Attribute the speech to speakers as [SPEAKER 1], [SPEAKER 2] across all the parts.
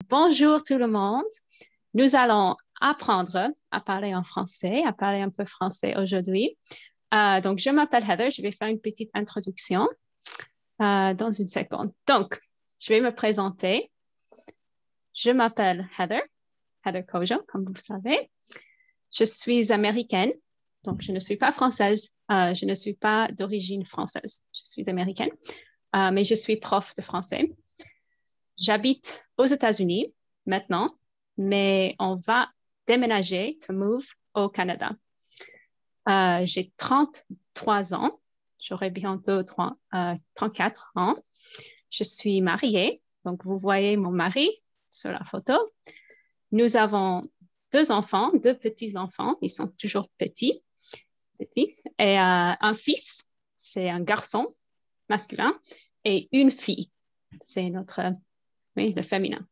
[SPEAKER 1] Bonjour tout le monde. Nous allons apprendre à parler en français, à parler un peu français aujourd'hui. Donc, je m'appelle Heather. Je vais faire une petite introduction dans une seconde. Donc, je vais me présenter. Je m'appelle Heather Kojo, comme vous savez. Je suis américaine, donc je ne suis pas française. Je ne suis pas d'origine française. Je suis américaine, mais je suis prof de français. J'habite aux États-Unis maintenant, mais on va déménager, to move, au Canada. J'ai 33 ans. J'aurai bientôt 34 ans. Je suis mariée, donc vous voyez mon mari sur la photo. Nous avons 2 enfants, 2 petits-enfants. Ils sont toujours petits. Et un fils, c'est un garçon masculin, et une fille, c'est le féminin.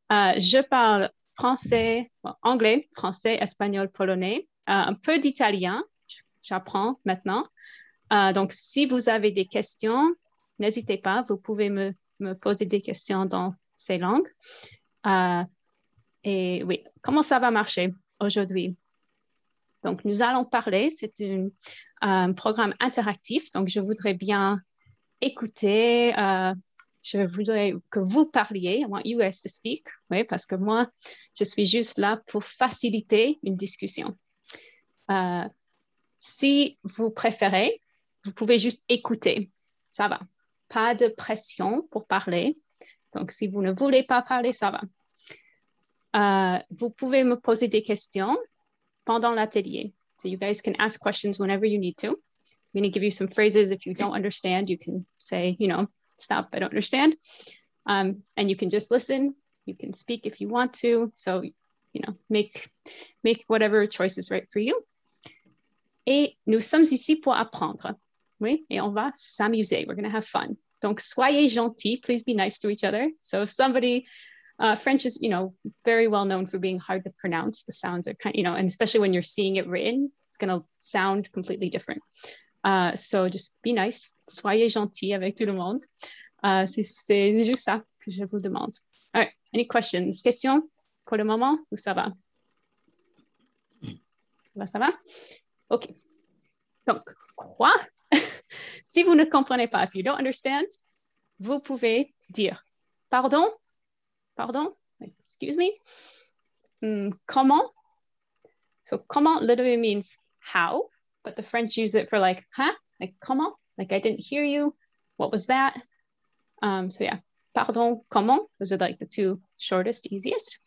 [SPEAKER 1] Je parle français, anglais, français, espagnol, polonais, un peu d'italien, j'apprends maintenant. Donc, si vous avez des questions, n'hésitez pas, vous pouvez me poser des questions dans ces langues. Et oui, comment ça va marcher aujourd'hui? Donc, nous allons parler, c'est un programme interactif, donc je voudrais bien écouter, je voudrais que vous parliez, I want you guys to speak, oui, parce que moi, je suis juste là pour faciliter une discussion. Si vous préférez, vous pouvez juste écouter, ça va. Pas de pression pour parler, donc si vous ne voulez pas parler, ça va. Vous pouvez me poser des questions pendant l'atelier. So you guys can ask questions whenever you need to. I'm going to give you some phrases. If you don't understand, you can say, stop, I don't understand. And you can just listen. You can speak if you want to. So, make whatever choice is right for you. Et nous sommes ici pour apprendre. Oui, et on va s'amuser. We're going to have fun. Donc, soyez gentils. Please be nice to each other. So if somebody, French is, very well known for being hard to pronounce. The sounds are kind, and especially when you're seeing it written, it's going to sound completely different. So just be nice. Soyez gentils avec tout le monde. C'est juste ça que je vous demande. All right. Any questions? Questions pour le moment ou ça va? Ça va? OK. Donc, quoi? Si vous ne comprenez pas, if you don't understand, vous pouvez dire pardon, excuse me. Comment? So, comment literally means how, but the French use it for like, huh? Like, comment? Like, I didn't hear you. What was that? So, yeah. Pardon, comment? Those are like the 2 shortest, easiest.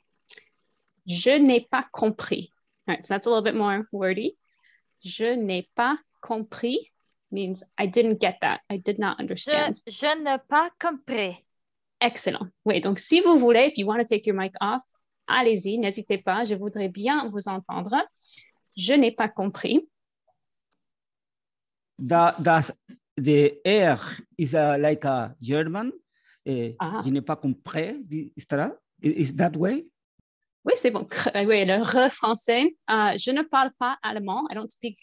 [SPEAKER 1] Je n'ai pas compris. All right, so that's a little bit more wordy. Je n'ai pas compris means I didn't get that. I did not understand.
[SPEAKER 2] Je n'ai pas compris.
[SPEAKER 1] Excellent. Oui, donc si vous voulez, if you want to take your mic off, allez-y, n'hésitez pas. Je voudrais bien vous entendre. Je n'ai pas compris.
[SPEAKER 3] The air is like a German. Je n'ai pas compris. Is that way?
[SPEAKER 1] Oui, c'est bon. Oui, le re français. Je ne parle pas allemand. I don't speak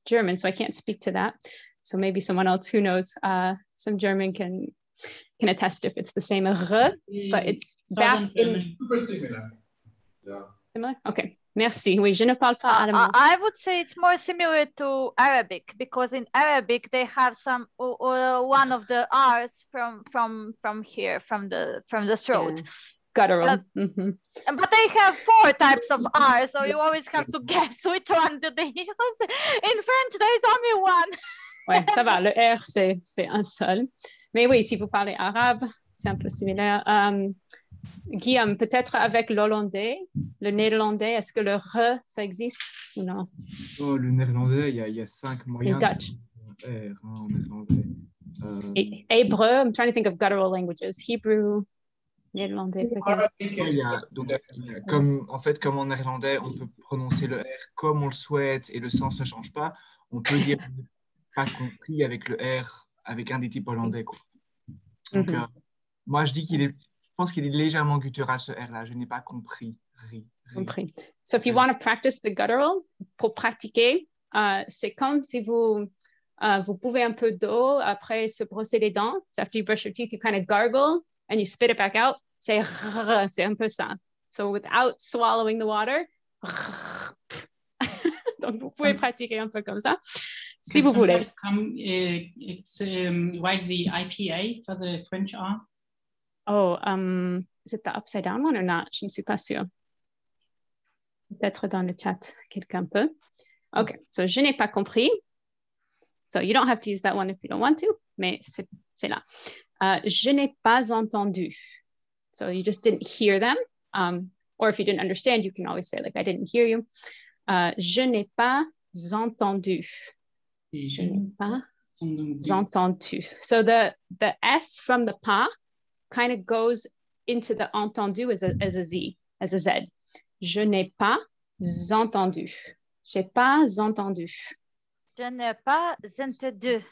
[SPEAKER 1] German, so I can't speak to that. So maybe someone else who knows some German can attest if it's the same re, but it's back in...
[SPEAKER 4] Super similar. Yeah.
[SPEAKER 1] Similar? Okay. Merci. Oui, je ne parle pas allemand.
[SPEAKER 2] I would say it's more similar to Arabic because in Arabic they have some one of the R's from here from the throat.
[SPEAKER 1] Yeah. Guttural.
[SPEAKER 2] But they have 4 types of R's, so you always have to guess which one do they use. In French, there is only one.
[SPEAKER 1] Ouais, ça va. Le R, c'est un seul. Mais oui, si vous parlez arabe, c'est un peu similaire. Guillaume, peut-être avec l'hollandais, le néerlandais, est-ce que le re, ça existe ou non?
[SPEAKER 4] Oh, le néerlandais, il y a 5 moyens.
[SPEAKER 1] Le Dutch.
[SPEAKER 4] R en néerlandais.
[SPEAKER 1] Hébreu, I'm trying to think of guttural languages. Hebrew, néerlandais, peut-être.
[SPEAKER 4] Comme en néerlandais, on peut prononcer le R comme on le souhaite et le sens ne change pas. On peut dire pas compris avec le R, avec un des types hollandais, quoi. Donc, moi, je pense qu'il est légèrement guttural, ce R-là. Je n'ai pas compris.
[SPEAKER 1] Compris. So if you want to practice the guttural, pour pratiquer, c'est comme si vous Vous pouvez un peu d'eau après se brosser les dents. So after you brush your teeth, you kind of gargle and you spit it back out. C'est un peu ça. So without swallowing the water. Donc, vous pouvez pratiquer un peu comme ça, si vous voulez.
[SPEAKER 5] It's like the IPA for the French R.
[SPEAKER 1] Oh, is it the upside down one or not? Je ne suis pas sûre. Peut-être dans le chat, quelqu'un peut. OK, so je n'ai pas compris. So you don't have to use that one if you don't want to, mais c'est là. Je n'ai pas entendu. So you just didn't hear them. Or if you didn't understand, you can always say, like, I didn't hear you. Je n'ai pas entendu. Je n'ai pas entendu. So the S from the pas kind of goes into the entendu as a Z, as a Z. Je n'ai pas entendu. J'ai pas entendu.
[SPEAKER 2] Je n'ai pas entendu.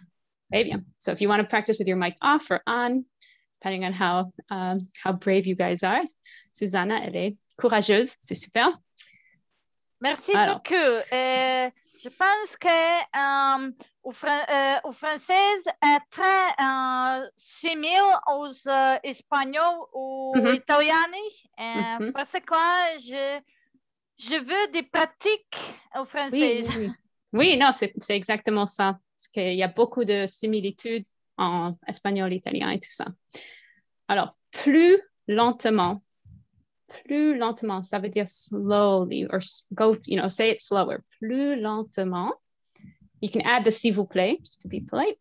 [SPEAKER 1] Very bien. So if you want to practice with your mic off or on, depending on how brave you guys are. Susanna, elle est courageuse. C'est super.
[SPEAKER 2] Merci beaucoup. Je pense que au français est très similaire aux espagnols ou italiens parce que je veux des pratiques au français.
[SPEAKER 1] Oui, non, c'est exactement ça. Parce qu'il y a beaucoup de similitudes en espagnol, italien et tout ça. Alors, plus lentement, ça veut dire slowly, or go, say it slower. Plus lentement. You can add the s'il vous plaît, just to be polite.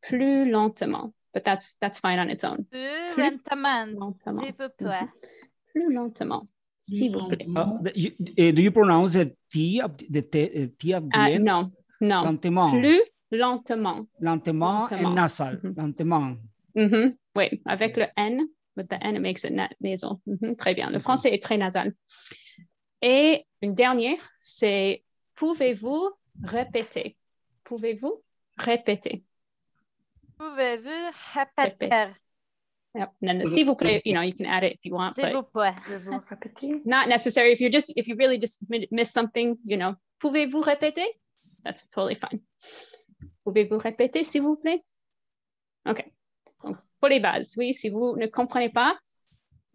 [SPEAKER 1] Plus lentement, but that's fine on its own.
[SPEAKER 2] Plus lentement, s'il vous plaît.
[SPEAKER 1] Plus lentement, s'il vous plaît.
[SPEAKER 3] Do you pronounce the T of the end?
[SPEAKER 1] No.
[SPEAKER 3] Lentement.
[SPEAKER 1] Plus lentement.
[SPEAKER 3] Lentement and nasal. Lentement.
[SPEAKER 1] Oui, avec le N. With the N, it makes it nasal. Très bien. Le français est très nasal. Et une dernière, c'est pouvez-vous répéter? Pouvez-vous répéter?
[SPEAKER 2] Pouvez-vous répéter?
[SPEAKER 1] Yep. And then s'il vous plaît, you can add it if you want.
[SPEAKER 2] S'il vous plaît.
[SPEAKER 1] Not necessary. If you really just miss something, pouvez-vous répéter? That's totally fine. Pouvez-vous répéter, s'il vous plaît? OK. Donc, pour les bases, oui, si vous ne comprenez pas,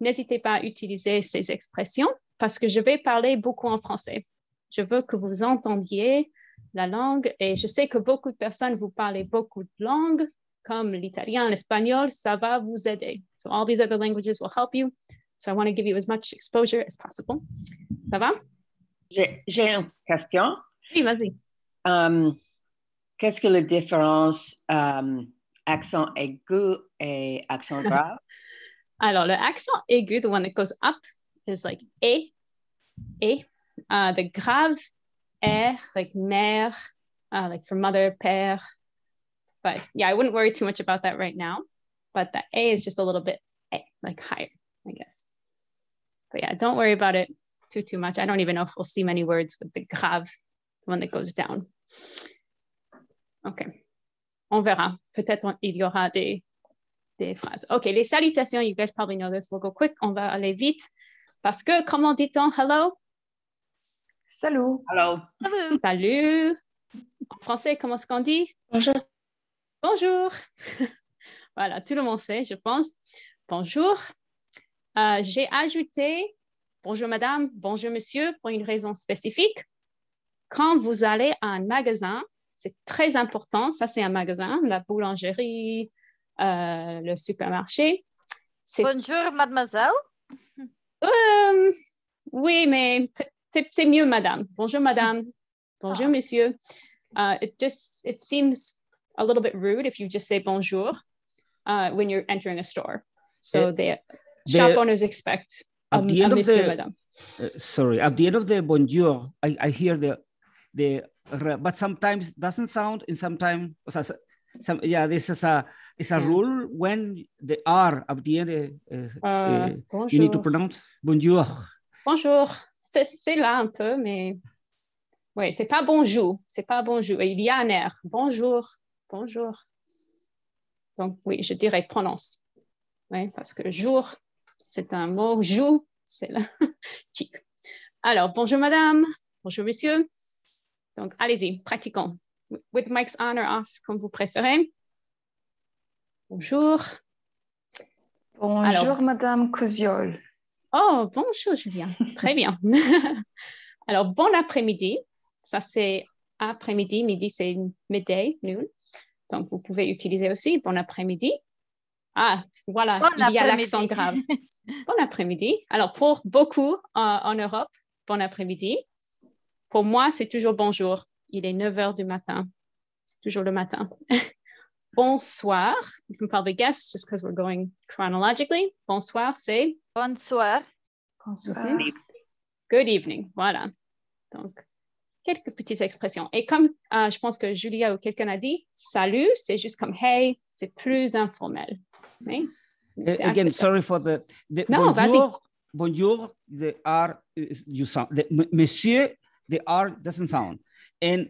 [SPEAKER 1] n'hésitez pas à utiliser ces expressions parce que je vais parler beaucoup en français. Je veux que vous entendiez la langue et je sais que beaucoup de personnes, vous parlez beaucoup de langues comme l'italien, l'espagnol, ça va vous aider. So all these other languages will help you. So I want to give you as much exposure as possible. Ça va?
[SPEAKER 6] J'ai une question.
[SPEAKER 1] Oui, vas-y.
[SPEAKER 6] Qu'est-ce que la différence accent aigu et accent grave?
[SPEAKER 1] Alors, le accent aigu, the one that goes up, is like et. The grave, like mère, like for mother, père. But yeah, I wouldn't worry too much about that right now. But the A is just a little bit like higher, I guess. But yeah, don't worry about it too much. I don't even know if we'll see many words with the grave, the one that goes down. OK. On verra. Peut-être il y aura des phrases. OK, les salutations, you guys probably know this. We'll go quick. On va aller vite. Parce que, comment dit-on hello?
[SPEAKER 7] Salut.
[SPEAKER 6] Hello.
[SPEAKER 1] Salut. En français, comment est-ce qu'on dit?
[SPEAKER 7] Bonjour.
[SPEAKER 1] Bonjour. Voilà, tout le monde sait, je pense. Bonjour. J'ai ajouté bonjour madame, bonjour monsieur pour une raison spécifique. Quand vous allez à un magasin, c'est très important, ça c'est un magasin, la boulangerie, le supermarché.
[SPEAKER 2] Bonjour mademoiselle.
[SPEAKER 1] Oui, mais c'est mieux madame. Bonjour madame, bonjour monsieur. It seems a little bit rude if you just say bonjour when you're entering a store. So the shop owners expect a monsieur, madame.
[SPEAKER 3] Sorry, at the end of the bonjour, I hear the but sometimes doesn't sound, and sometimes this is a rule when the R at the end you need to pronounce bonjour.
[SPEAKER 1] Bonjour, c'est là un peu, mais oui, c'est pas bonjour, il y a un R, bonjour. Donc oui, je dirais prononce, oui, parce que jour, c'est un mot, joue, c'est là, chic. Alors, bonjour madame, bonjour monsieur. Donc, allez-y, pratiquons. with mics on or off, comme vous préférez. Bonjour.
[SPEAKER 7] Bonjour,
[SPEAKER 1] Alors,
[SPEAKER 7] Madame Cousiol.
[SPEAKER 1] oh, bonjour, Julien. Très bien. Alors, bon après-midi. Ça, c'est après-midi. Midi, c'est midday, noon. Donc, vous pouvez utiliser aussi bon après-midi. Ah, voilà,
[SPEAKER 2] Bon
[SPEAKER 1] il y a
[SPEAKER 2] après-midi.
[SPEAKER 1] l'accent grave. Bon après-midi. Alors, pour beaucoup en Europe, bon après-midi. Pour moi, c'est toujours bonjour. Il est 9 h du matin. C'est toujours le matin. Bonsoir. You can probably guess just because we're going chronologically. Bonsoir, c'est
[SPEAKER 2] Bonsoir.
[SPEAKER 7] Bonsoir.
[SPEAKER 1] good evening. Voilà. Donc, quelques petites expressions. Et comme je pense que Julia ou quelqu'un a dit, salut, c'est juste comme hey, c'est plus informel. Okay?
[SPEAKER 3] Again, sorry for the
[SPEAKER 1] no,
[SPEAKER 3] bonjour. Bonjour, the R you sound. Monsieur, the R doesn't sound. And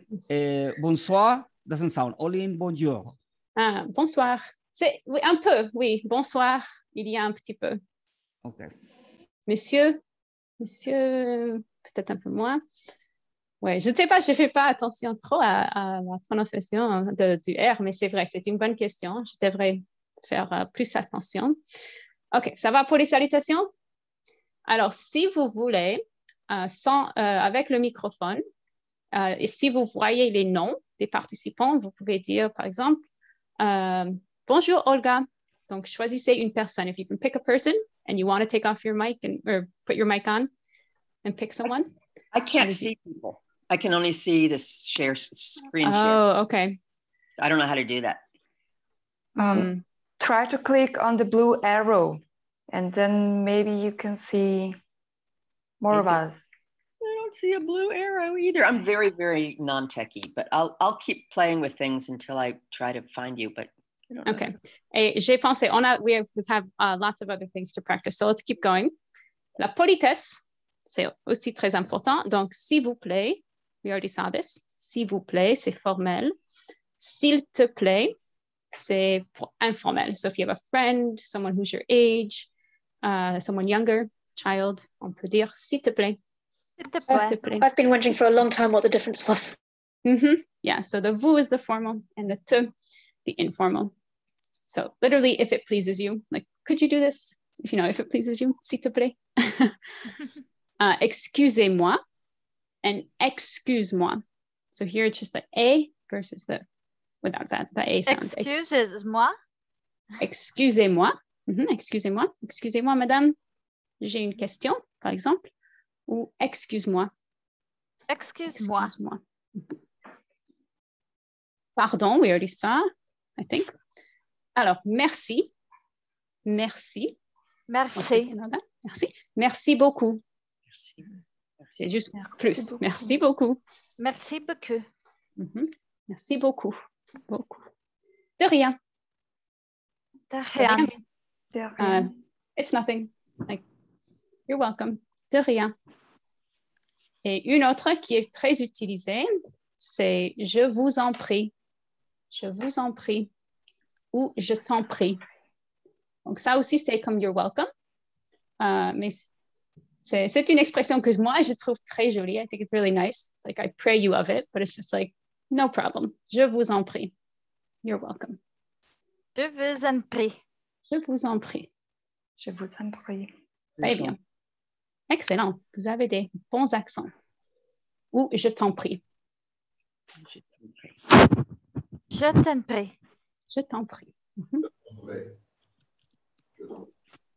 [SPEAKER 3] bonsoir doesn't sound. Only in bonjour.
[SPEAKER 1] Ah, bonsoir. C'est oui, un peu, oui. Bonsoir, il y a un petit peu.
[SPEAKER 3] Okay.
[SPEAKER 1] Monsieur, peut-être un peu moins. Ouais, je ne sais pas, je ne fais pas attention trop à la prononciation du R, mais c'est vrai, c'est une bonne question. Je devrais faire plus attention. OK, ça va pour les salutations? Alors, si vous voulez, avec le microphone, et si vous voyez les noms des participants, vous pouvez dire, par exemple, bonjour Olga. Donc, choisissez une personne. If you can pick a person and you want to take off your mic or put your mic on and pick someone.
[SPEAKER 6] I can't see people. I can only see the screen share.
[SPEAKER 1] Oh, okay.
[SPEAKER 6] I don't know how to do that.
[SPEAKER 7] Try to click on the blue arrow and then maybe you can see more of us.
[SPEAKER 6] I don't see a blue arrow either. I'm very, very non-techie, but I'll keep playing with things until I try to find you. But I don't know.
[SPEAKER 1] Okay. Et j'ai pensé, we have lots of other things to practice, so let's keep going. La politesse, c'est aussi très important. Donc, s'il vous plaît, we already saw this. S'il vous plaît, c'est formel. S'il te plaît, c'est informel. So if you have a friend, someone who's your age, someone younger, child, on peut dire s'il te plaît.
[SPEAKER 2] S'il te plaît.
[SPEAKER 8] I've been wondering for a long time what the difference was.
[SPEAKER 1] Yeah, so the vous is the formal and the te, the informal. So literally, if it pleases you, like, could you do this? If if it pleases you, s'il te plaît. Excusez-moi and excuse-moi. So here it's just the A versus the without that, the A sound.
[SPEAKER 2] Excusez-moi.
[SPEAKER 1] Excusez-moi. Excusez-moi. Excusez-moi, madame. J'ai une question, par exemple. Ou excuse-moi.
[SPEAKER 2] Excuse-moi.
[SPEAKER 1] Excuse-moi. Pardon, we already saw, I think. Alors, merci. Merci.
[SPEAKER 2] Merci.
[SPEAKER 1] Merci. Merci beaucoup.
[SPEAKER 6] Merci.
[SPEAKER 1] C'est juste plus. Merci beaucoup.
[SPEAKER 2] Merci beaucoup.
[SPEAKER 1] Merci beaucoup. Beaucoup. De rien.
[SPEAKER 2] De rien.
[SPEAKER 7] De rien.
[SPEAKER 1] It's nothing. Like, you're welcome. De rien. Et une autre qui est très utilisée, c'est je vous en prie. Je vous en prie. Ou je t'en prie. Donc, ça aussi, c'est comme you're welcome. Mais c'est une expression que moi, je trouve très jolie. I think it's really nice. It's like I pray you of it, but it's just like, no problem. Je vous en prie. You're welcome.
[SPEAKER 2] Je vous en prie.
[SPEAKER 1] Je vous en prie.
[SPEAKER 7] Je vous en prie.
[SPEAKER 1] Très bien. Excellent. Vous avez des bons accents. Ou je t'en prie.
[SPEAKER 6] Je t'en prie.
[SPEAKER 2] Je t'en prie.
[SPEAKER 1] Je t'en prie.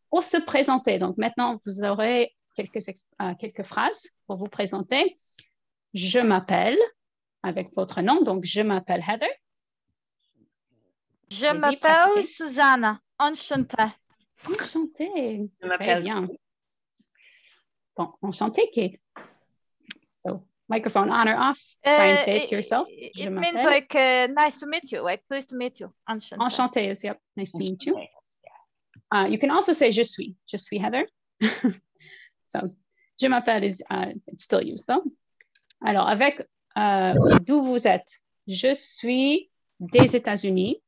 [SPEAKER 1] Pour se présenter, donc maintenant, vous aurez quelques phrases pour vous présenter. Je m'appelle, avec votre nom, donc je m'appelle Heather.
[SPEAKER 2] Je m'appelle Susanna. Enchantée.
[SPEAKER 1] Enchantée.
[SPEAKER 6] Je m'appelle.
[SPEAKER 1] Bien. Bon, enchantée, Kate. So, microphone on or off. Try and say it to yourself.
[SPEAKER 2] It means like nice to meet you, like pleased to meet you. Enchantée.
[SPEAKER 1] Enchantée is, yep, nice to meet you. You can also say je suis Heather. So, je m'appelle is it's still used though. Alors, avec d'où vous êtes? Je suis des États-Unis.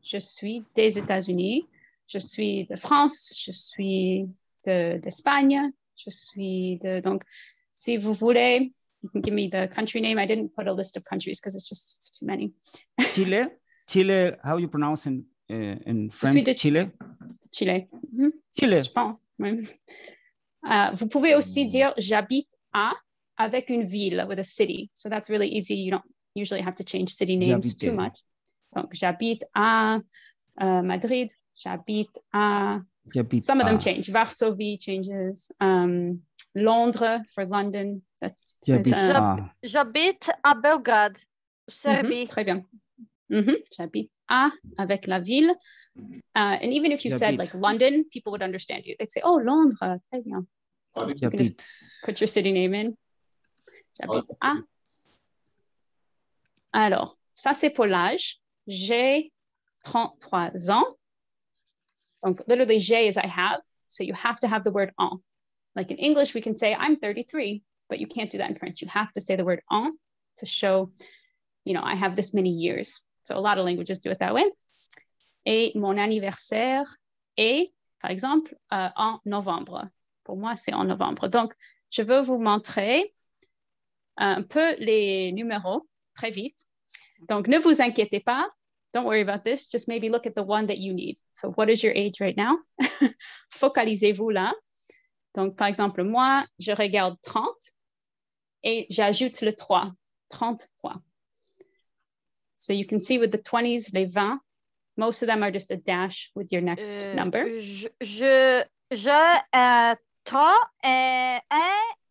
[SPEAKER 1] Je suis des États-Unis. Je suis de France. Je suis d'Espagne. Je suis de... Donc, si vous voulez You can give me the country name. I didn't put a list of countries because it's too many.
[SPEAKER 3] Chile. Chile, how you pronounce in French? Chile.
[SPEAKER 1] Chile.
[SPEAKER 3] Chile.
[SPEAKER 1] Je pense. Oui. Vous pouvez aussi dire j'habite à avec une ville, with a city. So that's really easy. You don't usually have to change city names too much. Donc, j'habite à Madrid. J'habite à... Some of them change. Varsovie changes. Londres for London.
[SPEAKER 2] J'habite à Belgrade, Serbie.
[SPEAKER 1] Très bien. J'habite à avec la ville. And even if you said like London, people would understand you. They'd say, oh, Londres. Très bien. So you can just put your city name in. J'habite à. Alors, ça c'est pour l'âge. J'ai 33 ans. Donc, literally, j'ai is I have. So you have to have the word en. Like in English, we can say I'm 33, but you can't do that in French. You have to say the word en to show, you know, I have this many years. So a lot of languages do it that way. Et mon anniversaire est, par exemple, en novembre. Pour moi, c'est en novembre. Donc, je veux vous montrer un peu les numéros très vite. Donc, ne vous inquiétez pas. Don't worry about this. Just maybe look at the one that you need. So, what is your age right now? Focalisez-vous là. Donc, par exemple, moi, je regarde 30 et j'ajoute le 3. 33. So, you can see with the 20s, les 20, most of them are just a dash with your next number.
[SPEAKER 2] Je 3 et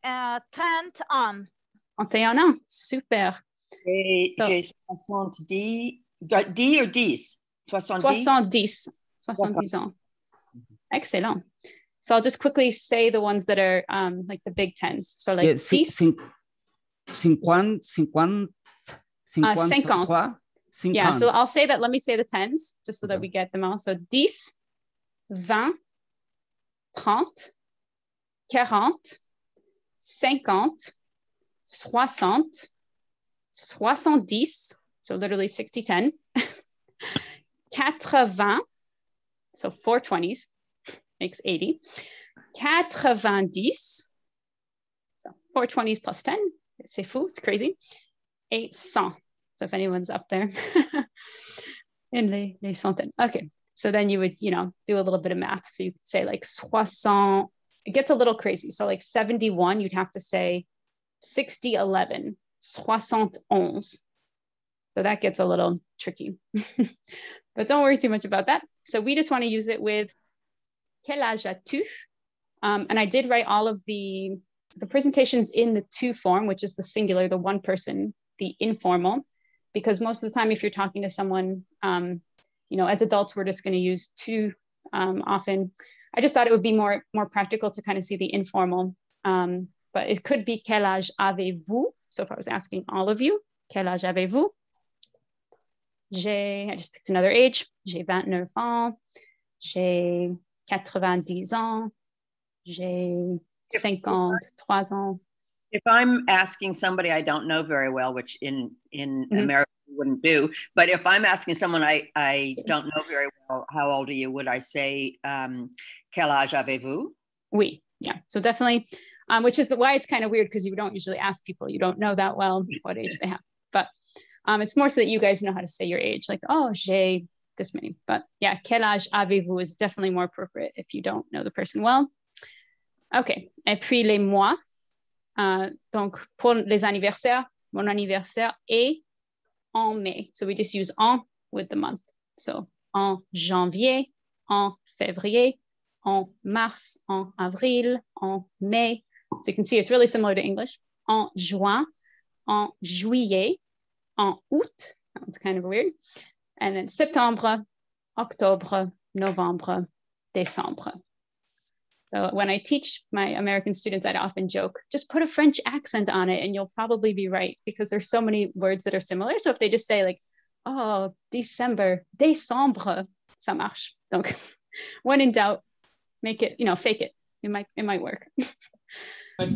[SPEAKER 2] 30 ans.
[SPEAKER 1] 31 ans. Super.
[SPEAKER 6] J'ai 70. D or 10?
[SPEAKER 1] 70. 70 ans. Excellent. So I'll just quickly say the ones that are like the big tens. So like 10. 50. Yeah, so I'll say that. Let me say the tens just so that we get them all. So 10, 20, 30, 40, 50, 60, 70, so literally 60, 10, 80, so 4 20s, makes 80, 90, so 4 20s plus 10, c'est fou, it's crazy, 800, so if anyone's up there, in les centaines. Okay, so then you would, you know, do a little bit of math. So you could say like 60, it gets a little crazy. So like 71, you'd have to say 60, 11, 71. So that gets a little tricky, but don't worry too much about that. So we just want to use it with quel âge as-tu? And I did write all of the presentations in the tu form, which is the singular, the one person, the informal, because most of the time, if you're talking to someone, you know, as adults, we're just going to use tu often. I just thought it would be more practical to kind of see the informal, but it could be quel âge avez-vous? So if I was asking all of you, quel âge avez-vous? I just picked another age. J'ai 29 ans. J'ai 90 ans. J'ai 53 ans.
[SPEAKER 6] If I'm asking somebody I don't know very well, which in America wouldn't do, but if I'm asking someone I don't know very well, how old are you? Would I say, quel âge avez-vous?
[SPEAKER 1] Oui, yeah. So definitely, which is why it's kind of weird because you don't usually ask people you don't know that well what age they have. But it's more so that you guys know how to say your age, like, oh, j'ai this many. But yeah, quel âge avez-vous is definitely more appropriate if you don't know the person well. Okay, et puis les mois. Donc, pour les anniversaires, mon anniversaire est en mai. So we just use en with the month. So, en janvier, en février, en mars, en avril, en mai. So you can see it's really similar to English. En juin, en juillet, en août. That's kind of weird. And then septembre, octobre, novembre, décembre. So when I teach my American students, I'd often joke, just put a French accent on it and you'll probably be right because there's so many words that are similar. So if they just say like, oh, December, décembre, ça marche. Donc, when in doubt, make it, fake it. It might work.
[SPEAKER 5] But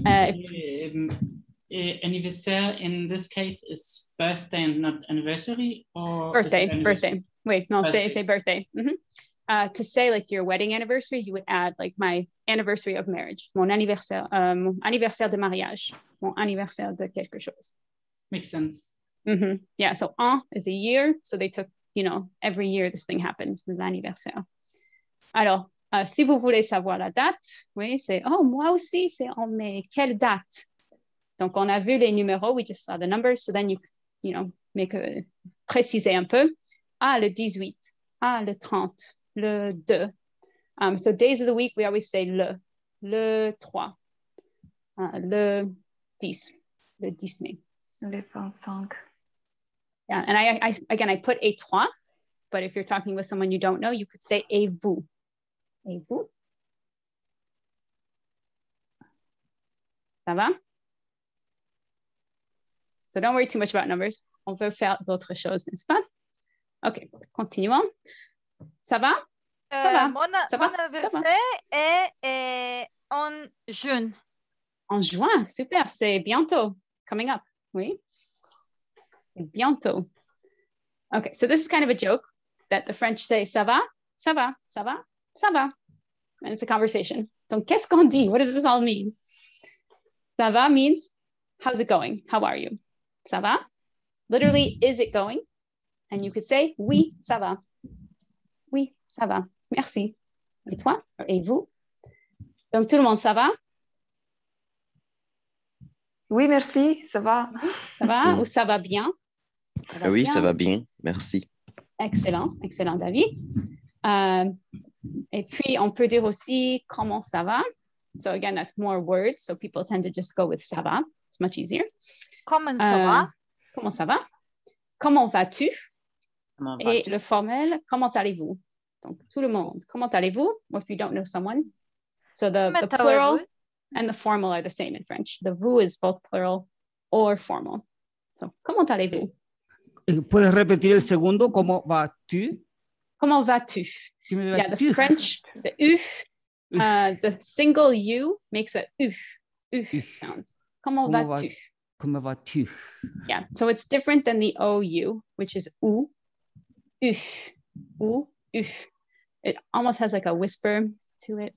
[SPEAKER 5] anniversaire in this case is birthday and not anniversary, or
[SPEAKER 1] birthday. Wait, no, say birthday. Mm-hmm. to say like your wedding anniversary, you would add like my anniversary of marriage, mon anniversaire de mariage, mon anniversaire de quelque chose.
[SPEAKER 5] Makes sense.
[SPEAKER 1] Mm-hmm. Yeah, so an is a year. So they took, you know, every year this thing happens, l'anniversaire. Alors, si vous voulez savoir la date, oui, c'est, oh, moi aussi, c'est en mai. Quelle date? Donc, on a vu les numéros, we just saw the numbers. So then you know, préciser un peu. Ah, le 18. Ah, le 30. Le 2. So days of the week, we always say le 3. Le 10. Le 10 mai.
[SPEAKER 7] Le 25.
[SPEAKER 1] Yeah, and I put a 3, but if you're talking with someone you don't know, you could say et vous. Et vous? Ça va? So don't worry too much about numbers. On veut faire d'autres choses, n'est-ce pas? OK, continuons. Ça va? Ça va.
[SPEAKER 2] Mon
[SPEAKER 1] Ça va?
[SPEAKER 2] anniversaire est en juin.
[SPEAKER 1] En juin, super, c'est bientôt. Coming up, oui. Bientôt. Okay, so this is kind of a joke that the French say, ça va, ça va, ça va, ça va. And it's a conversation. Donc, qu'est-ce qu'on dit? What does this all mean? Ça va means, how's it going? How are you? Ça va? Literally, is it going? And you could say, oui, ça va. Oui, ça va. Merci. Et toi? Et vous? Donc, tout le monde, ça va?
[SPEAKER 7] Oui, merci, ça va.
[SPEAKER 1] Ça va? Ou ça va bien? Ça va
[SPEAKER 9] Oui,
[SPEAKER 1] bien?
[SPEAKER 9] ça va bien. Merci.
[SPEAKER 1] Excellent, excellent, David. Et puis, on peut dire aussi comment ça va. So again, that's more words. So people tend to just go with ça va. It's much easier.
[SPEAKER 2] Comment ça va?
[SPEAKER 1] Comment ça va? Comment vas-tu?
[SPEAKER 6] Comment
[SPEAKER 1] Et
[SPEAKER 6] vas-tu?
[SPEAKER 1] le formel, comment allez-vous? Donc, tout le monde, comment allez-vous? Or if you don't know someone. So the plural and the formal are the same in French. The vous is both plural or formal. So, comment allez-vous?
[SPEAKER 3] ¿Puedes repetir el segundo? ¿Cómo vas-tu?
[SPEAKER 1] Comment vas-tu? Yeah, the French, the u, the single u makes a u sound. Comment vas-tu?
[SPEAKER 3] Comment vas-tu?
[SPEAKER 1] Yeah, so it's different than the ou, which is ou, u. It almost has like a whisper to it.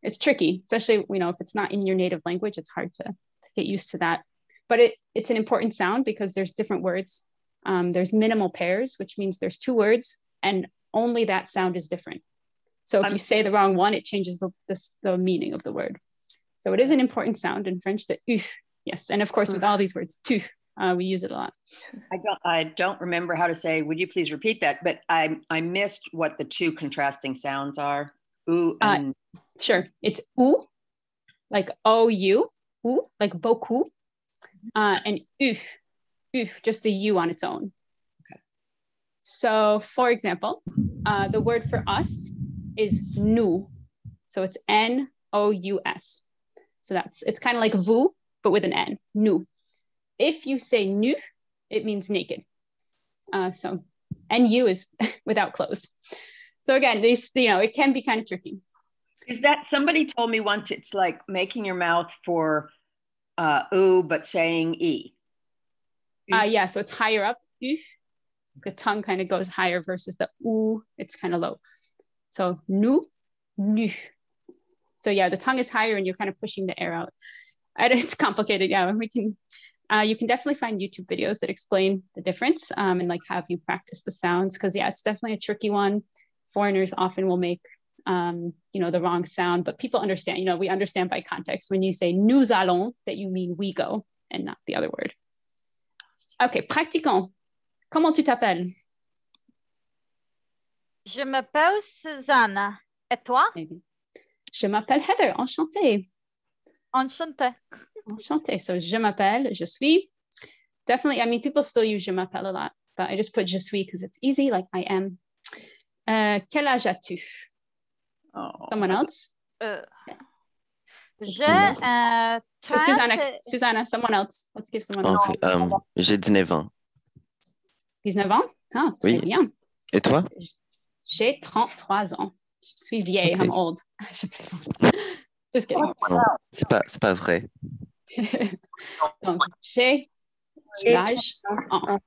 [SPEAKER 1] It's tricky, especially, you know, if it's not in your native language, it's hard to get used to that. But it's an important sound because there's different words. There's minimal pairs, which means there's two words and only that sound is different. So if you say the wrong one, it changes the meaning of the word. So it is an important sound in French, the u. Yes, and of course with all these words, tu, we use it a lot.
[SPEAKER 6] I don't remember how to say, would you please repeat that? But I missed what the two contrasting sounds are. Ooh and...
[SPEAKER 1] Sure, it's ou, like O-U, ou, like beaucoup, and u, just the U on its own.
[SPEAKER 6] Okay.
[SPEAKER 1] So for example, the word for us is nous. So it's N-O-U-S. So it's kind of like vous, but with an N, nous. If you say nu, it means naked. So N-U is without clothes. So again, these, you know, it can be kind of tricky.
[SPEAKER 6] Is that, somebody told me once, it's like making your mouth for ooh, but saying E.
[SPEAKER 1] Yeah, so it's higher up, u. The tongue kind of goes higher versus the oo, it's kind of low. So nu. So yeah, the tongue is higher and you're kind of pushing the air out. And it's complicated, yeah. You can definitely find YouTube videos that explain the difference and like have you practice the sounds, because yeah, it's definitely a tricky one. Foreigners often will make you know, the wrong sound, but people understand, you know, we understand by context when you say nous allons, that you mean we go and not the other word. Okay, pratiquons. Comment tu t'appelles?
[SPEAKER 2] Je m'appelle Susanna. Et toi?
[SPEAKER 1] Je m'appelle Heather. Enchantée.
[SPEAKER 2] Enchantée.
[SPEAKER 1] Enchantée. So, je m'appelle, je suis. Definitely, I mean, people still use je m'appelle a lot, but I just put je suis because it's easy, like I am. Quel âge as-tu?
[SPEAKER 6] Oh.
[SPEAKER 1] Someone else?
[SPEAKER 2] J'ai
[SPEAKER 1] Susanna, someone else. Let's give someone else.
[SPEAKER 9] Okay. J'ai 19 ans.
[SPEAKER 1] 19 ans? Ah, très
[SPEAKER 9] Oui.
[SPEAKER 1] bien.
[SPEAKER 9] Et toi?
[SPEAKER 1] J'ai 33 ans. Je suis vieille,
[SPEAKER 9] Okay.
[SPEAKER 1] I'm old. Je plaisante. Just kidding.
[SPEAKER 9] Non, c'est pas vrai.
[SPEAKER 1] Donc, j'ai l'âge en.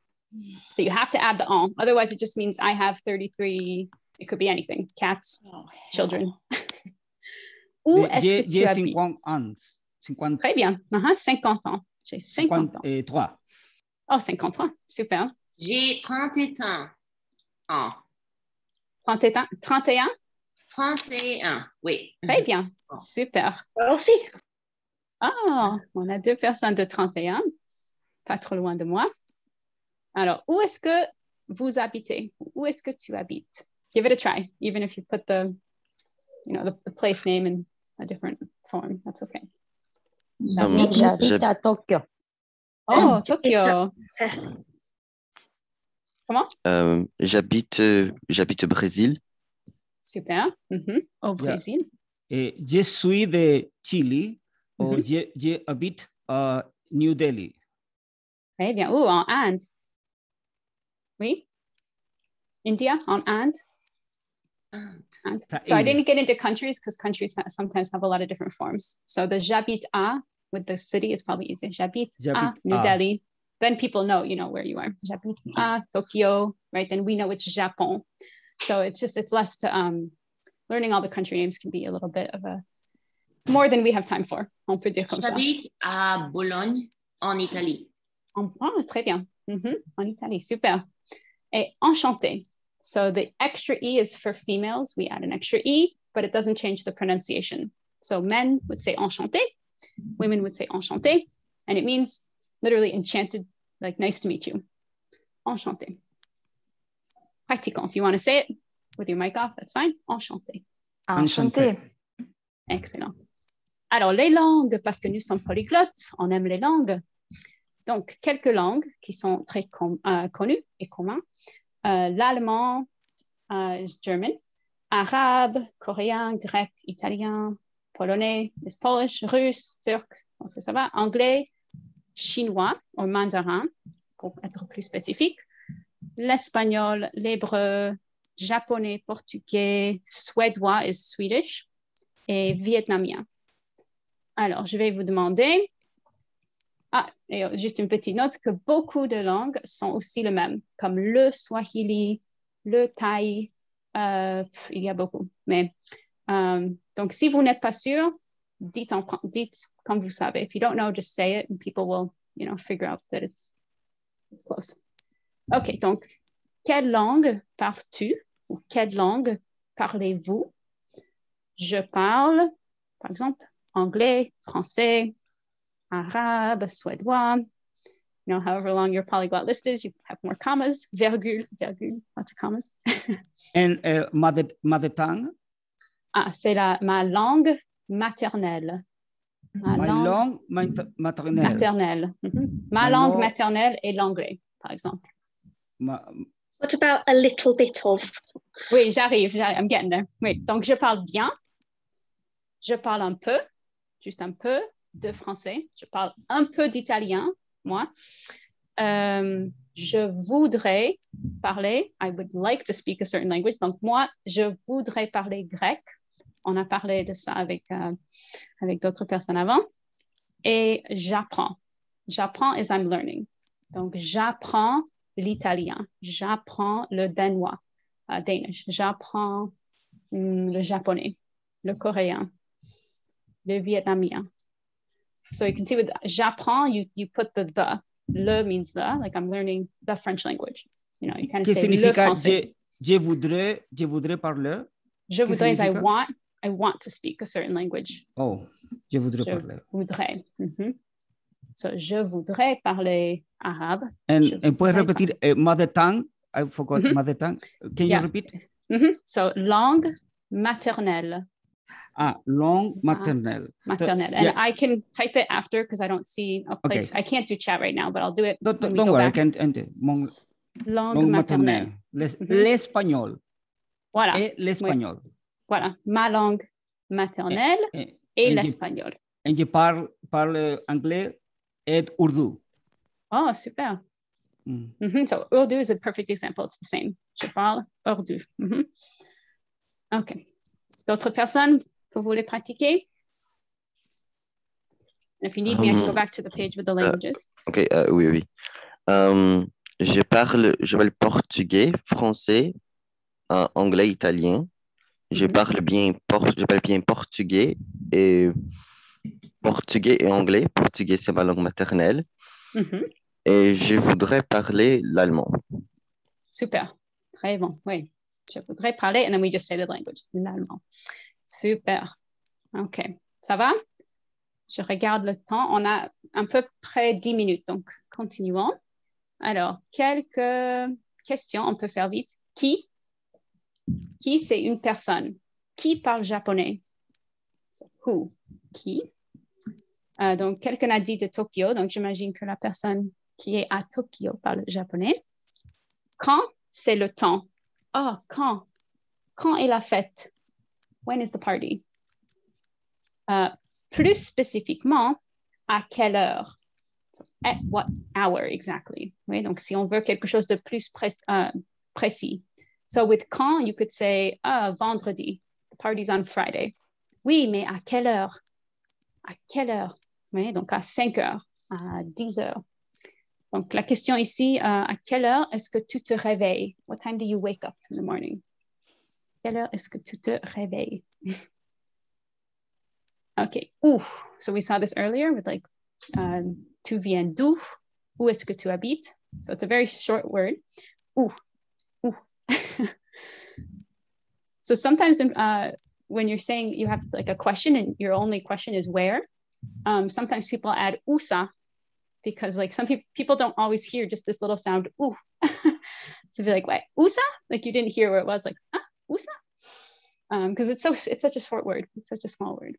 [SPEAKER 1] So you have to add the en. Otherwise, it just means I have 33 It could be anything. Cats, children. Où est-ce que tu habites?
[SPEAKER 3] 50 ans. 50...
[SPEAKER 1] Très bien. 50 ans. J'ai 50 ans.
[SPEAKER 3] 53.
[SPEAKER 1] Oh, 53. Super.
[SPEAKER 10] J'ai 31 ans.
[SPEAKER 1] 31? 31?
[SPEAKER 10] 31, oui.
[SPEAKER 1] Très bien. Super.
[SPEAKER 8] Moi aussi.
[SPEAKER 1] Ah, on a 2 personnes de 31. Pas trop loin de moi. Alors, où est-ce que vous habitez? Où est-ce que tu habites? Give it a try, even if you put the place name in a different form. That's okay.
[SPEAKER 11] J'habite à Tokyo.
[SPEAKER 1] Oh, Tokyo. Comment?
[SPEAKER 9] J'habite au Brésil.
[SPEAKER 1] Super. Au Brésil.
[SPEAKER 3] Et je suis de Chili. J'habite à New Delhi.
[SPEAKER 1] Très bien. Ou en Inde. Oui. India, en Inde. So I didn't get into countries because countries sometimes have a lot of different forms. So the j'habite à with the city is probably easier. J'habite à New Delhi. Then people know, where you are. J'habite à Tokyo, right? Then we know it's Japon. So it's less to, learning all the country names can be a little bit of more than we have time for. On peut dire comme ça.
[SPEAKER 10] J'habite à Bologne, en Italie.
[SPEAKER 1] Très bien. En Italie, super. Et enchanté. So the extra E is for females. We add an extra E, but it doesn't change the pronunciation. So men would say enchanté, women would say enchanté, and it means literally enchanted, like nice to meet you. Enchanté. Pratiquant. If you want to say it with your mic off, that's fine. Enchanté.
[SPEAKER 7] Enchanté.
[SPEAKER 1] Excellent. Alors, les langues, parce que nous sommes polyglottes, on aime les langues. Donc, quelques langues qui sont très connues et communes. L'allemand, German, arabe, coréen, grec, italien, polonais, Polish, russe, turc, je pense que ça va, anglais, chinois ou mandarin, pour être plus spécifique, l'espagnol, l'hébreu, japonais, portugais, suédois et Swedish, et vietnamien. Alors, je vais vous demander, et juste une petite note, que beaucoup de langues sont aussi les mêmes, comme le swahili, le thaï, il y a beaucoup. Mais, donc, si vous n'êtes pas sûr, dites comme vous savez. If you don't know, just say it and people will, figure out that it's close. OK, donc, quelle langue parles-tu ou quelle langue parlez-vous? Je parle, par exemple, anglais, français, arabe, suédois, however long your polyglot list is, you have more commas, virgule, lots of commas.
[SPEAKER 3] And mother tongue?
[SPEAKER 1] C'est ma langue maternelle. Ma
[SPEAKER 3] langue maternelle.
[SPEAKER 1] Maternelle. Ma langue maternelle est l'anglais, par exemple.
[SPEAKER 8] What about a little bit of?
[SPEAKER 1] Oui, j'arrive, I'm getting there. Oui, donc je parle bien. Je parle un peu, juste un peu de français. Je parle un peu d'italien, moi. Je voudrais parler, I would like to speak a certain language. Donc, moi, je voudrais parler grec. On a parlé de ça avec d'autres personnes avant. Et j'apprends. J'apprends as I'm learning. Donc, j'apprends l'italien. J'apprends le danois, Danish. J'apprends le japonais, le coréen, le vietnamien. So you can see with j'apprends, you put the. Le means the, like I'm learning the French language. You kind of say le français.
[SPEAKER 3] Je voudrais parler.
[SPEAKER 1] Je voudrais, I want to speak a certain language.
[SPEAKER 3] Oh, je voudrais parler.
[SPEAKER 1] Voudrais. So, je voudrais parler arabe.
[SPEAKER 3] And puedes repetir mother tongue? I forgot mother tongue. Can you repeat?
[SPEAKER 1] So, langue maternelle.
[SPEAKER 3] Langue maternelle.
[SPEAKER 1] Maternelle. And I can type it after because I don't see a place. Okay. I can't do chat right now, but I'll do it.
[SPEAKER 3] Don't worry, I can enter.
[SPEAKER 1] Langue maternelle.
[SPEAKER 3] L'espagnol.
[SPEAKER 1] Voilà.
[SPEAKER 3] Et l'espagnol.
[SPEAKER 1] Oui. Voilà. Ma langue maternelle et l'espagnol.
[SPEAKER 3] Et je parle anglais et urdu.
[SPEAKER 1] Oh, super. So, urdu is a perfect example. It's the same. Je parle urdu. OK. D'autres personnes? Vous voulez pratiquer? If you need me, I can go back to the page with the languages.
[SPEAKER 9] OK, oui. Je parle portugais, français, anglais, italien. Je parle bien portugais et anglais. Portugais, c'est ma langue maternelle. Et je voudrais parler l'allemand.
[SPEAKER 1] Super. Très bon. Oui. Je voudrais parler, and then we just say the language. L'allemand. Super. OK. Ça va? Je regarde le temps. On a à peu près 10 minutes, donc continuons. Alors, quelques questions, on peut faire vite. Qui, c'est une personne? Qui parle japonais? Who? Qui? Donc, quelqu'un a dit de Tokyo, donc j'imagine que la personne qui est à Tokyo parle japonais. Quand, c'est le temps. Ah, quand? Quand est la fête? When is the party? Plus spécifiquement, à quelle heure? So, at what hour exactly? Oui, donc si on veut quelque chose de plus précis. So with quand, you could say, vendredi. The party's on Friday. Oui, mais à quelle heure? À quelle heure? Oui, donc à 5 heures, à 10 heures. Donc la question ici, à quelle heure est-ce que tu te réveilles? What time do you wake up in the morning? Quelle heure est-ce que tu te réveilles? Okay. Où? So we saw this earlier with like, tu viens d'où? Où est-ce que tu habites? So it's a very short word. Où? Où? So sometimes when you're saying you have like a question and your only question is where, sometimes people add usa because like some people don't always hear just this little sound ooh. So be like, what? Usa? Like you didn't hear where it was like, usa? Because it's such a short word. It's such a small word.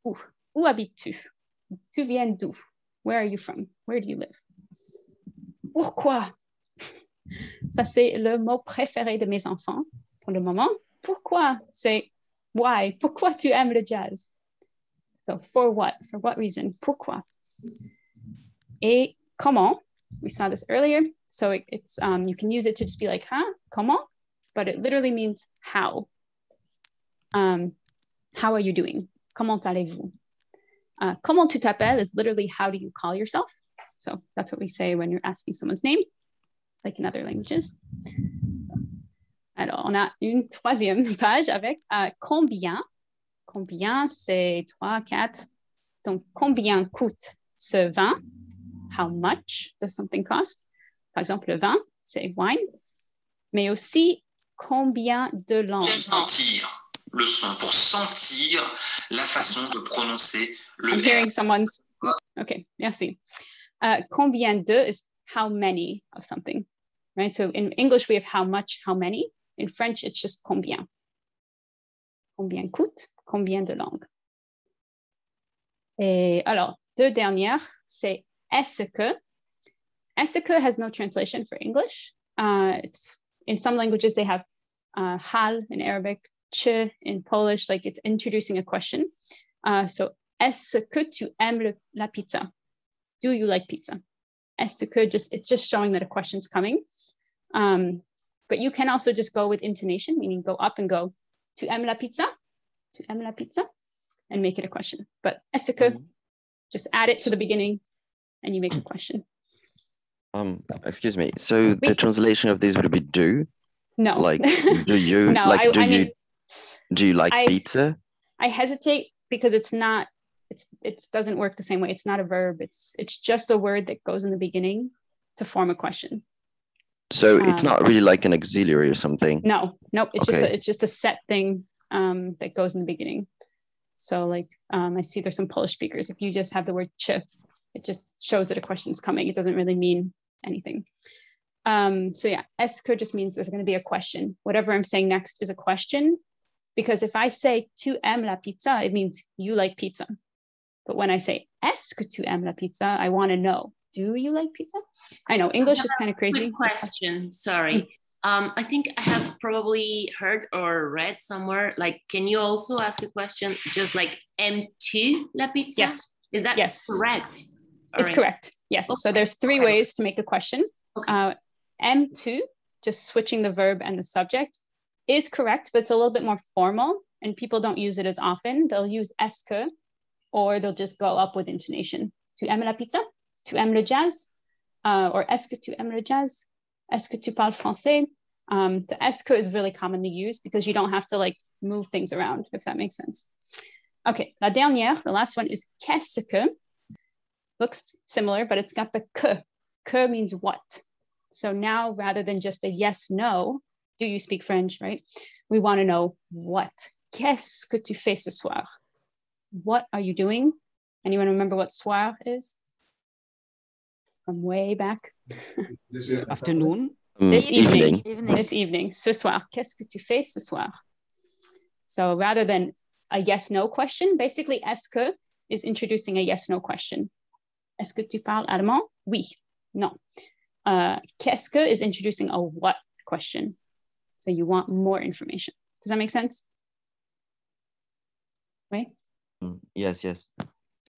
[SPEAKER 1] Où habites-tu? Tu viens d'où? Where are you from? Where do you live? Pourquoi? Ça, c'est le mot préféré de mes enfants pour le moment. Pourquoi? C'est why. Pourquoi tu aimes le jazz? So for what? For what reason? Pourquoi? Et comment? We saw this earlier. So it's you can use it to just be like, comment? But it literally means how. How are you doing? Comment allez-vous? Comment tu t'appelles is literally how do you call yourself? So that's what we say when you're asking someone's name, like in other languages. Alors, on a une troisième page avec combien. Combien, c'est 3, 4. Donc, combien coûte ce vin? How much does something cost? Par exemple, le vin, c'est wine. Mais aussi, combien de langues?
[SPEAKER 11] Sentir le son, pour sentir la façon de prononcer le
[SPEAKER 1] I'm hearing someone's... Okay, merci. Combien de is how many of something, right? So in English, we have how much, how many. In French, it's just combien. Combien coûte? Combien de langues? Et alors, deux dernières, c'est est-ce que. Est-ce que has no translation for English. It's, in some languages, they have hal in Arabic, che in Polish, like it's introducing a question. So, est-ce que tu aimes la pizza? Do you like pizza? Est-ce que it's just showing that a question's coming. But you can also just go with intonation, meaning go up and go, tu aimes la pizza? Tu aimes la pizza? And make it a question. But est-ce que, just add it to the beginning and you make a question.
[SPEAKER 9] Excuse me. So the translation of this would be do?
[SPEAKER 1] No.
[SPEAKER 9] Like, do you,
[SPEAKER 1] no,
[SPEAKER 9] like, do you like
[SPEAKER 1] I
[SPEAKER 9] pizza?
[SPEAKER 1] I hesitate because it doesn't work the same way. It's not a verb. It's just a word that goes in the beginning to form a question.
[SPEAKER 9] So it's not really like an auxiliary or something?
[SPEAKER 1] No, it's
[SPEAKER 9] okay.
[SPEAKER 1] It's just a set thing that goes in the beginning. So like I see there's some Polish speakers. If you just have the word che, it just shows that a question's coming. It doesn't really mean anything. So yeah, est-ce que just means there's going to be a question. Whatever I'm saying next is a question. Because if I say tu aimes la pizza, it means you like pizza. But when I say est-ce que tu aimes la pizza, I want to know, do you like pizza? I know English is kind of crazy.
[SPEAKER 10] Quick question, sorry. I think I have probably heard or read somewhere, like, can you also ask a question just like aimes-tu la pizza?
[SPEAKER 1] Yes.
[SPEAKER 10] Is that correct?
[SPEAKER 1] It's correct. Yes. Okay. So there's 3 ways to make a question. Okay. Aimes-tu, just switching the verb and the subject, is correct, but it's a little bit more formal and people don't use it as often. They'll use est-ce que, or they'll just go up with intonation. Tu aimes la pizza? Tu aimes le jazz? Or est-ce que tu aimes le jazz? Est-ce que tu parles français? The est-ce que is really commonly used because you don't have to like move things around, if that makes sense. Okay, la dernière, the last one is qu'est-ce que. Looks similar, but it's got the que. Que means what. So now rather than just a yes, no, do you speak French, right? We want to know what. Qu'est-ce que tu fais ce soir? What are you doing? Anyone remember what soir is? From way back.
[SPEAKER 3] Afternoon.
[SPEAKER 1] This evening.
[SPEAKER 8] Evening.
[SPEAKER 1] This evening. Ce soir. Qu'est-ce que tu fais ce soir? So rather than a yes-no question, basically est-ce que is introducing a yes-no question. Est-ce que tu parles allemand? Oui. Non. Qu'est-ce que is introducing a what question. So you want more information. Does that make sense? Right?
[SPEAKER 9] Yes, yes.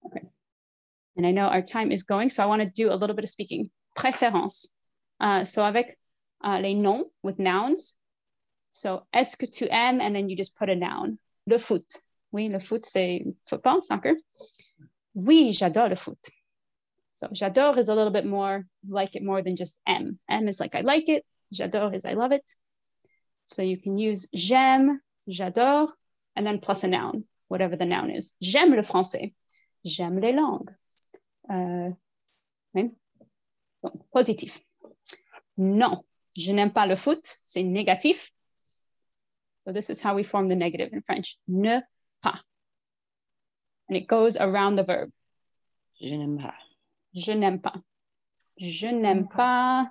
[SPEAKER 1] Okay. And I know our time is going, so I want to do a little bit of speaking. Préférence. So avec les noms, with nouns. So, est-ce que tu aimes? And then you just put a noun. Le foot. Oui, le foot, c'est football, soccer. Oui, j'adore le foot. So, j'adore is a little bit more, like it more than just aime. Aime is like I like it. J'adore is I love it. So you can use j'aime, j'adore, and then plus a noun, whatever the noun is. J'aime le français. J'aime les langues. Okay. Donc, positif. Non, je n'aime pas le foot. C'est négatif. So this is how we form the negative in French. Ne pas. And it goes around the verb.
[SPEAKER 6] Je n'aime pas.
[SPEAKER 1] Je n'aime pas. Je n'aime pas.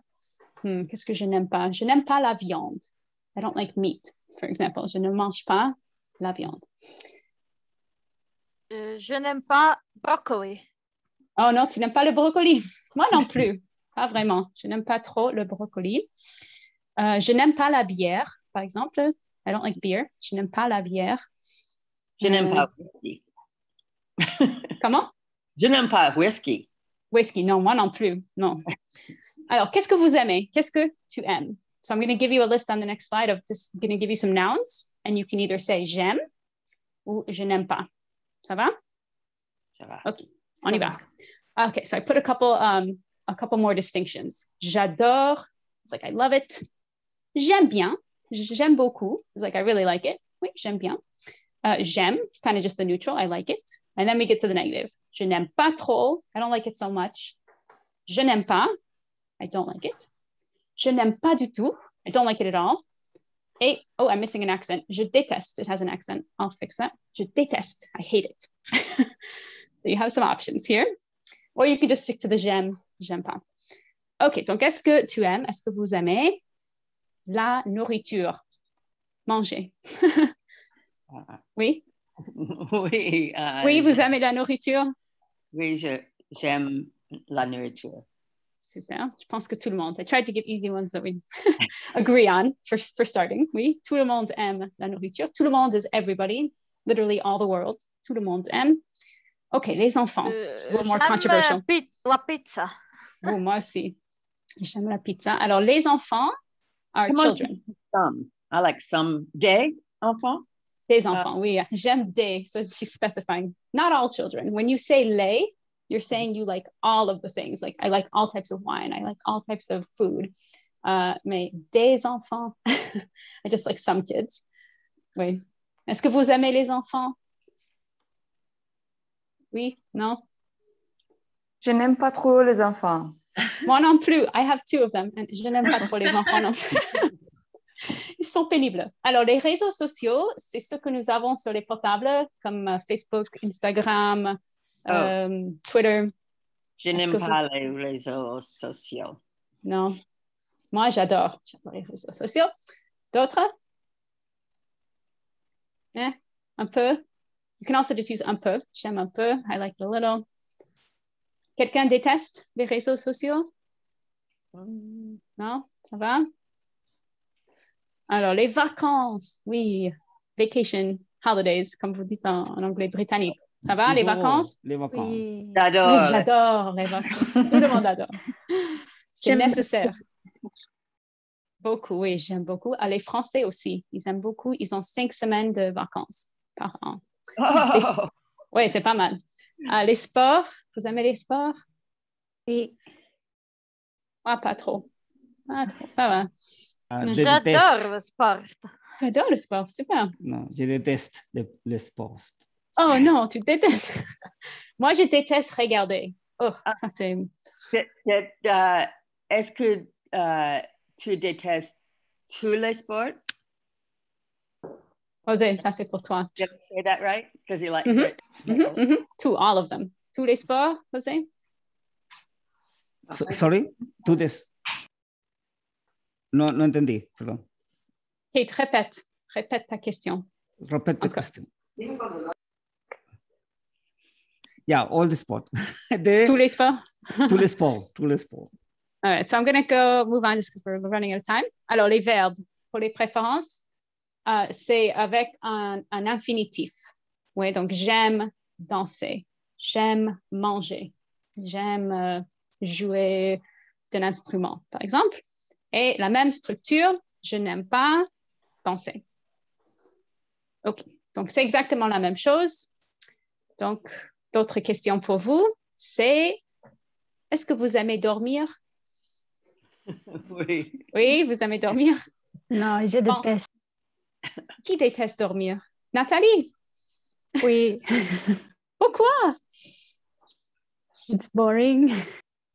[SPEAKER 1] Qu'est-ce que je n'aime pas? Je n'aime pas la viande. I don't like meat, for example. Je ne mange pas la viande.
[SPEAKER 2] Je n'aime pas brocoli.
[SPEAKER 1] Oh non, tu n'aimes pas le brocoli. Moi non plus. Pas vraiment. Je n'aime pas trop le brocoli. Je n'aime pas la bière, par exemple. I don't like beer. Je n'aime pas la bière.
[SPEAKER 6] Je n'aime pas whisky.
[SPEAKER 1] Comment?
[SPEAKER 6] Je n'aime pas whisky.
[SPEAKER 1] Whisky, non, moi non plus. Non. Alors, qu'est-ce que vous aimez? Qu'est-ce que tu aimes? So I'm going to give you a list on the next slide of just going to give you some nouns, and you can either say j'aime ou je n'aime pas. Ça va?
[SPEAKER 6] Ça va.
[SPEAKER 1] Okay, on y va. Okay, so I put a couple more distinctions. J'adore. It's like I love it. J'aime bien. J'aime beaucoup. It's like I really like it. Oui, j'aime bien. J'aime, kind of just the neutral. I like it. And then we get to the negative. Je n'aime pas trop. I don't like it so much. Je n'aime pas. I don't like it. Je n'aime pas du tout. I don't like it at all. Et, oh, I'm missing an accent. Je déteste. It has an accent. I'll fix that. Je déteste. I hate it. So you have some options here. Or you can just stick to the j'aime pas. OK, donc est-ce que tu aimes? Est-ce que vous aimez la nourriture? Manger. Oui?
[SPEAKER 6] Oui.
[SPEAKER 1] Oui, vous aimez la nourriture?
[SPEAKER 6] Oui, j'aime la nourriture.
[SPEAKER 1] Super. Je pense que tout le monde. I tried to give easy ones that we agree on for starting. Oui, tout le monde aime la nourriture. Tout le monde is everybody. Literally all the world. Tout le monde aime. OK, les enfants. It's a little more controversial.
[SPEAKER 2] La pizza.
[SPEAKER 1] Oh, moi aussi. J'aime la pizza. Alors, les enfants are children.
[SPEAKER 6] Some. I like some des enfants.
[SPEAKER 1] Des enfants, oui. J'aime des. So she's specifying. Not all children. When you say les, you're saying you like all of the things. Like, I like all types of wine. I like all types of food. Mais des enfants, I just like some kids. Oui. Est-ce que vous aimez les enfants? Oui? Non?
[SPEAKER 7] Je n'aime pas trop les enfants.
[SPEAKER 1] Moi non plus. I have two of them. And je n'aime pas trop les enfants non plus. Ils sont pénibles. Alors, les réseaux sociaux, c'est ce que nous avons sur les portables, comme Facebook, Instagram, Twitter.
[SPEAKER 6] Je n'aime pas les réseaux sociaux.
[SPEAKER 1] Non. Moi, j'adore les réseaux sociaux. D'autres? Un peu? You can also just use un peu. J'aime un peu. I like it a little. Quelqu'un déteste les réseaux sociaux? Non? Ça va? Alors, les vacances. Oui. Vacation, holidays, comme vous dites en anglais britannique. Ça va, les vacances?
[SPEAKER 3] Les vacances.
[SPEAKER 1] Oui.
[SPEAKER 6] J'adore.
[SPEAKER 1] Oui, j'adore les vacances. Tout le monde adore. C'est nécessaire. Beaucoup, oui, j'aime beaucoup. Les Français aussi, ils aiment beaucoup. Ils ont 5 semaines de vacances par an.
[SPEAKER 6] Oh.
[SPEAKER 1] Oui, c'est pas mal. Les sports, vous aimez les sports?
[SPEAKER 8] Oui.
[SPEAKER 1] Ah, pas trop. Pas trop, ça va.
[SPEAKER 2] J'adore le sport.
[SPEAKER 1] J'adore le sport, super.
[SPEAKER 3] Non, je déteste le sport.
[SPEAKER 1] Oh non, tu détestes. Moi, je déteste regarder. Oh, ça c'est...
[SPEAKER 6] Est-ce que tu détestes tous les sports?
[SPEAKER 1] José, ça c'est pour toi.
[SPEAKER 6] Did I say that right? Because you like
[SPEAKER 1] To all of them. Tous les sports, José?
[SPEAKER 3] Sorry? To this? No entendí, perdón.
[SPEAKER 1] Kate, répète ta question.
[SPEAKER 3] Répète ta question. Yeah, all the sport.
[SPEAKER 1] Tous les sports?
[SPEAKER 3] Tous les sports.
[SPEAKER 1] All right, so I'm going to move on just because we're running out of time. Alors, les verbes pour les préférences, c'est avec un infinitif. Oui, donc j'aime danser, j'aime manger, j'aime jouer d'un instrument, par exemple. Et la même structure, je n'aime pas danser. OK, donc c'est exactement la même chose. Donc, d'autres questions pour vous, c'est est-ce que vous aimez dormir?
[SPEAKER 6] Oui.
[SPEAKER 1] Oui, vous aimez dormir?
[SPEAKER 12] Non, je déteste.
[SPEAKER 1] Qui déteste dormir? Nathalie?
[SPEAKER 12] Oui.
[SPEAKER 1] Pourquoi?
[SPEAKER 12] It's boring.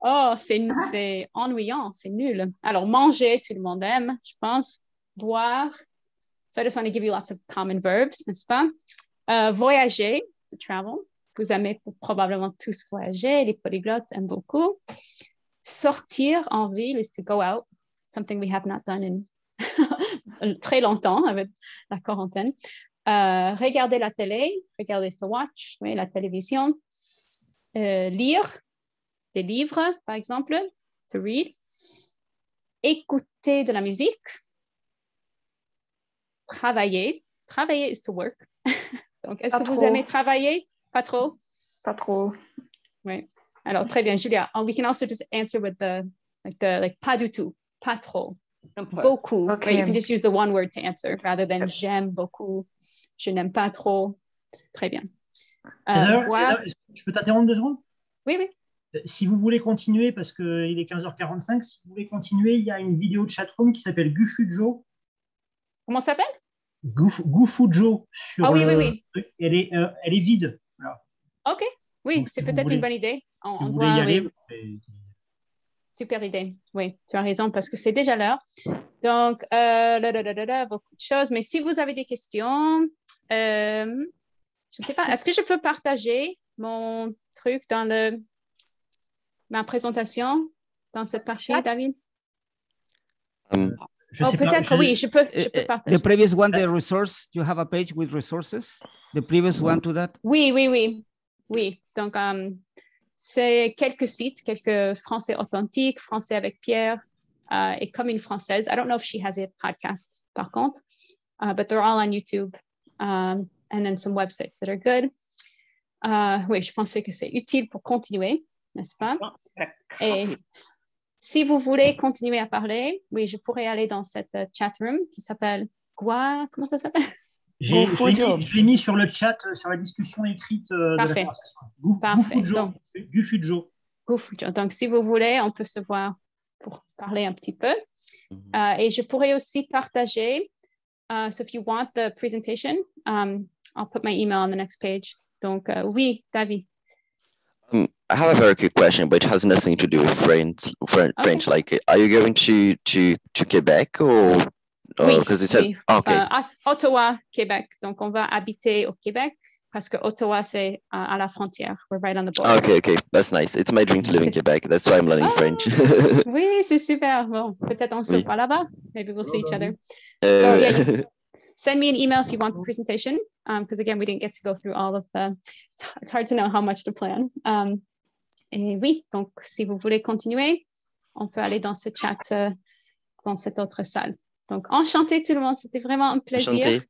[SPEAKER 1] Oh, c'est ennuyant, c'est nul. Alors, manger, tout le monde aime, je pense. Boire. So I just want to give you lots of common verbs, n'est-ce pas? Voyager, to travel. Vous aimez probablement tous voyager. Les polyglottes aiment beaucoup. Sortir en ville is to go out. Something we have not done in très longtemps avec la quarantaine. Regarder la télé. Regarder is to watch. Oui, la télévision. Lire des livres, par exemple. To read. Écouter de la musique. Travailler. Travailler is to work. Donc, est-ce que vous aimez travailler? Pas trop?
[SPEAKER 7] Pas trop.
[SPEAKER 1] Oui. Alors, très bien, Julia. We can also just answer with the pas du tout, pas trop, beaucoup.
[SPEAKER 7] Okay.
[SPEAKER 1] Right? You can just use the one word to answer rather than j'aime beaucoup, je n'aime pas trop. Très bien.
[SPEAKER 13] Je peux t'interrompre 2 secondes?
[SPEAKER 1] Oui, oui.
[SPEAKER 13] Si vous voulez continuer, parce qu'il est 15h45, si vous voulez continuer, il y a une vidéo de chatroom qui s'appelle Gufujo.
[SPEAKER 1] Comment ça s'appelle?
[SPEAKER 13] Gufujo.
[SPEAKER 1] Ah oui, oui, oui.
[SPEAKER 13] Elle est vide. Voilà.
[SPEAKER 1] OK. Oui, donc, c'est peut-être une bonne idée. On
[SPEAKER 13] si vous voulez y aller,
[SPEAKER 1] oui. Super idée. Oui, tu as raison parce que c'est déjà l'heure. Donc, beaucoup de choses. Mais si vous avez des questions, je ne sais pas, est-ce que je peux partager mon truc dans ma présentation, dans cette partie, David? Peut-être, oui, je peux partager.
[SPEAKER 3] The previous one, the resource, you have a page with resources? The previous one to that?
[SPEAKER 1] Oui. Donc, c'est quelques sites, quelques français authentiques, français avec Pierre et comme une française. I don't know if she has a podcast, par contre, but they're all on YouTube. And then some websites that are good. Oui, je pensais que c'est utile pour continuer, n'est-ce pas? Et si vous voulez continuer à parler, oui, je pourrais aller dans cette chat room qui s'appelle quoi? Comment ça s'appelle?
[SPEAKER 13] Je l'ai mis sur le chat, sur la discussion écrite de la conversation. Gufujo.
[SPEAKER 1] Donc, si vous voulez, on peut se voir pour parler un petit peu. Et je pourrais aussi partager, so if you want the presentation, I'll put my email on the next page. Donc, oui, David.
[SPEAKER 9] I have a very quick question, but it has nothing to do with French. Like, are you going to Quebec or?
[SPEAKER 1] Oui,
[SPEAKER 9] oui. Okay.
[SPEAKER 1] Ottawa, Québec. Donc, on va habiter au Québec parce que Ottawa, c'est à la frontière. We're right on the border.
[SPEAKER 9] Okay. That's nice. It's my dream to live in Quebec. That's why I'm learning French.
[SPEAKER 1] Oui, c'est super. Bon, peut-être on se voit là-bas. Maybe we'll see each other. So, yeah, send me an email if you want the presentation, because again, we didn't get to go through all of the... It's hard to know how much to plan. Et oui, donc, si vous voulez continuer, on peut aller dans ce chat, dans cette autre salle. Donc, enchanté tout le monde, c'était vraiment un plaisir.
[SPEAKER 9] Enchanté.